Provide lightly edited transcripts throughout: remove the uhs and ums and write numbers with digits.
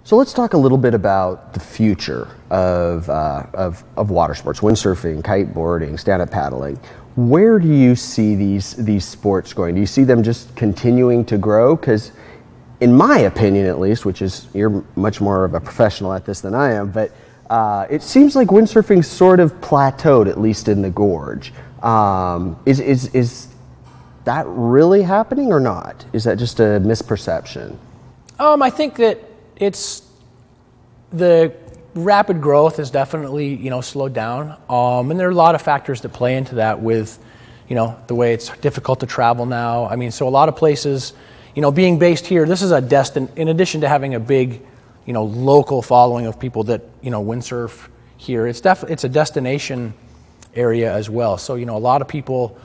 So let's talk a little bit about the future of water sports, windsurfing, kiteboarding, stand-up paddling. Where do you see these sports going? Do you see them just continuing to grow? Because in my opinion, at least, which is, you're much more of a professional at this than I am, but it seems like windsurfing sort of plateaued, at least in the gorge. Is that really happening or not? Is that just a misperception? I think that it's the rapid growth has definitely, slowed down. And there are a lot of factors that play into that with, the way it's difficult to travel now. I mean, so a lot of places, being based here, this is in addition to having a big, local following of people that, windsurf here, it's a destination area as well. So, a lot of people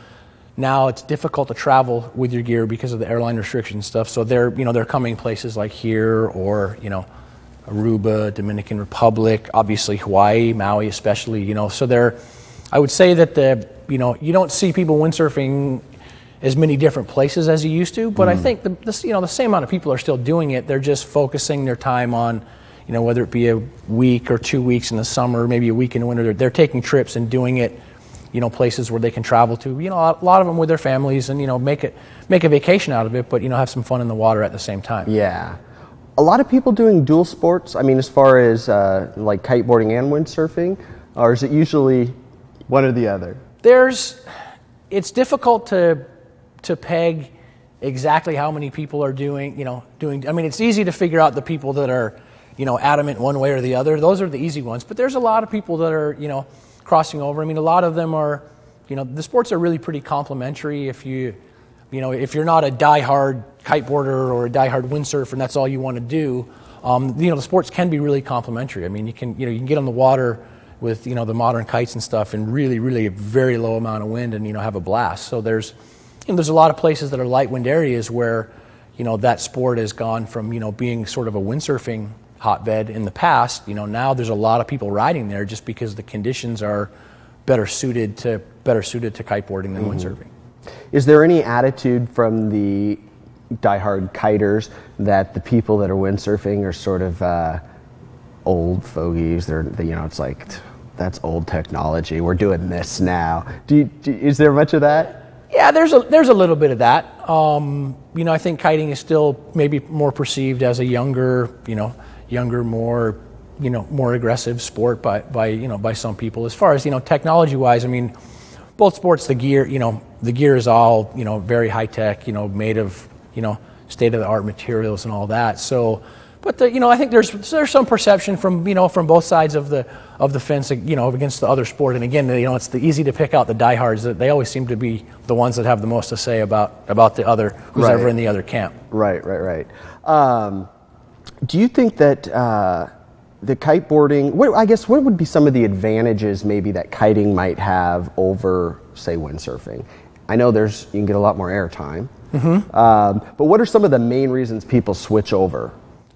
now, it's difficult to travel with your gear because of the airline restriction stuff. So they're coming places like here or, Aruba, Dominican Republic, obviously Hawaii, Maui especially, So I would say that you don't see people windsurfing as many different places as you used to, but I think the same amount of people are still doing it. They're just focusing their time on, whether it be a week or 2 weeks in the summer, maybe a week in the winter. They're taking trips and doing it, places where they can travel to, a lot of them with their families and, make a vacation out of it, but, have some fun in the water at the same time. Yeah. A lot of people doing dual sports, I mean, as far as like kiteboarding and windsurfing, or is it usually one or the other? It's difficult to peg exactly how many people are doing, I mean, it's easy to figure out the people that are, adamant one way or the other. Those are the easy ones, but there's a lot of people that are, crossing over. I mean, a lot of them are, the sports are really pretty complementary. If if you're not a diehard kiteboarder or a diehard windsurfer and that's all you want to do, the sports can be really complementary. I mean, you can get on the water with, the modern kites and stuff and really a very low amount of wind and, have a blast. So there's a lot of places that are light wind areas where, that sport has gone from, being sort of a windsurfing hotbed in the past. Now there's a lot of people riding there just because the conditions are better suited to kiteboarding than windsurfing. Is there any attitude from the diehard kiters that the people that are windsurfing are sort of old fogies? It's like, that's old technology. We're doing this now. Is there much of that? Yeah, there's a little bit of that. I think kiting is still maybe more perceived as a younger, more, more aggressive sport by some people. As far as, technology-wise, I mean, both sports, the gear is all, very high-tech, made of, state-of-the-art materials and all that. So, but I think there's some perception from both sides of the fence, against the other sport. And again, it's easy to pick out the diehards. That they always seem to be the ones that have the most to say about the other, who's ever in the other camp. Right. Do you think that the kiteboarding, what would be some of the advantages maybe that kiting might have over, say, windsurfing? I know you can get a lot more airtime, but what are some of the main reasons people switch over?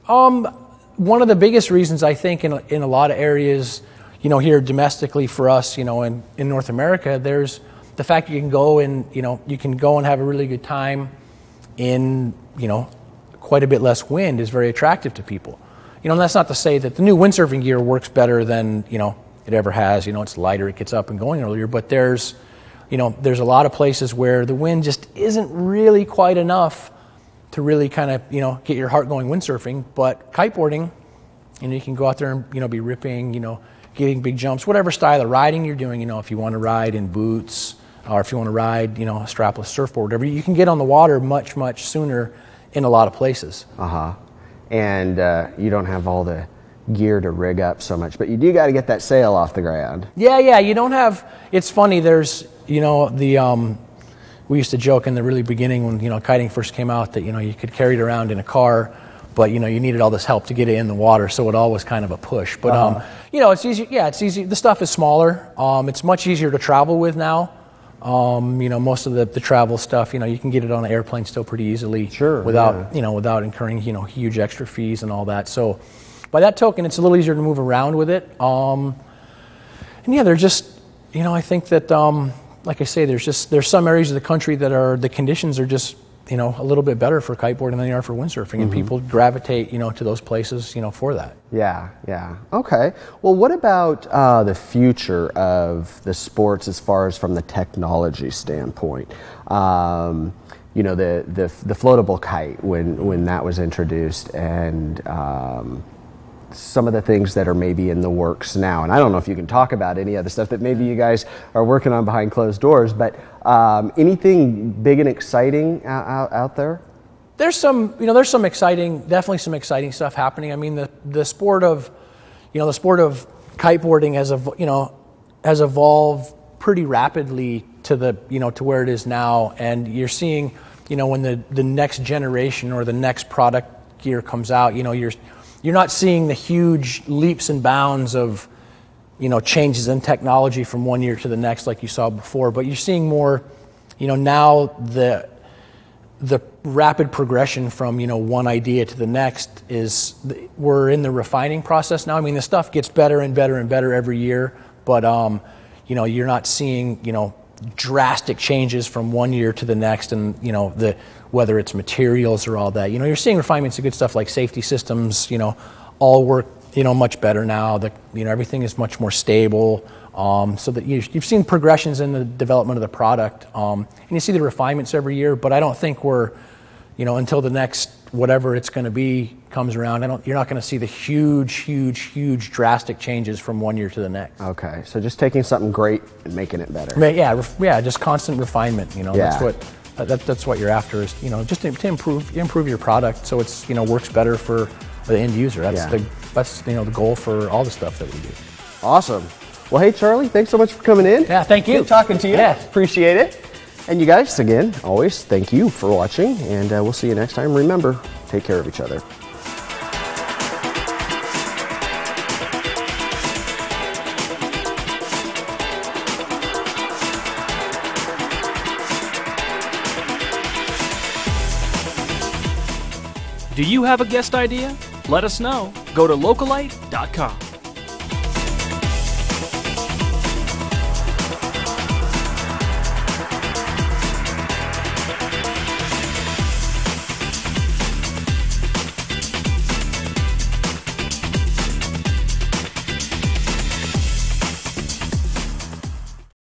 One of the biggest reasons, I think, in a lot of areas, here domestically for us, in North America, there's the fact you can go and have a really good time in, quite a bit less wind is very attractive to people. And that's not to say that the new windsurfing gear works better than, it ever has. It's lighter, it gets up and going earlier, but there's a lot of places where the wind just isn't really quite enough to really kind of, get your heart going windsurfing. But kiteboarding, you can go out there and, be ripping, getting big jumps, whatever style of riding you're doing, if you want to ride in boots or if you want to ride, a strapless surfboard, whatever, you can get on the water much, much sooner in a lot of places. And you don't have all the gear to rig up so much, but you do got to get that sail off the ground. Yeah, you don't have, it's funny, there's, we used to joke in the really beginning when, kiting first came out that, you could carry it around in a car, but, you needed all this help to get it in the water, so it all was kind of a push. But, it's easy. Yeah, it's easy. The stuff is smaller. It's much easier to travel with now. Most of the travel stuff, you can get it on an airplane still pretty easily. Sure. Without incurring, huge extra fees and all that. So, by that token, it's a little easier to move around with it. And yeah, they're just, I think that, like I say, there's some areas of the country that the conditions are just a little bit better for kiteboarding than they are for windsurfing, and people gravitate, to those places, for that. Yeah, yeah. Okay. Well, what about the future of the sports as far as from the technology standpoint? The floatable kite when that was introduced, and some of the things that are maybe in the works now. And I don't know if you can talk about any of the stuff that maybe you guys are working on behind closed doors, but anything big and exciting out there? There's some definitely some exciting stuff happening. I mean, the sport of kiteboarding has evolved pretty rapidly to to where it is now, and you're seeing, when the next generation or the next product gear comes out, you're not seeing the huge leaps and bounds of, changes in technology from one year to the next like you saw before, but you're seeing more, now the rapid progression from, one idea to the next we're in the refining process now. I mean, the stuff gets better and better and better every year, but, you're not seeing, drastic changes from one year to the next, and whether it's materials or all that. You're seeing refinements of good stuff like safety systems, all work, much better now. Everything is much more stable, so that you've seen progressions in the development of the product, and you see the refinements every year, but I don't think we're, until the next whatever it's going to be comes around, you're not going to see the huge drastic changes from one year to the next. Okay, so just taking something great and making it better. Yeah, just constant refinement. Yeah. That's what you're after, is just to improve your product so it's works better for the end user. That's the goal for all the stuff that we do. Awesome. Well, hey Charlie, thanks so much for coming in. Yeah, thank you. Good talking to you. Yeah. Appreciate it. And you guys, again, always thank you for watching, and we'll see you next time. Remember, take care of each other. Do you have a guest idea? Let us know. Go to localite.com.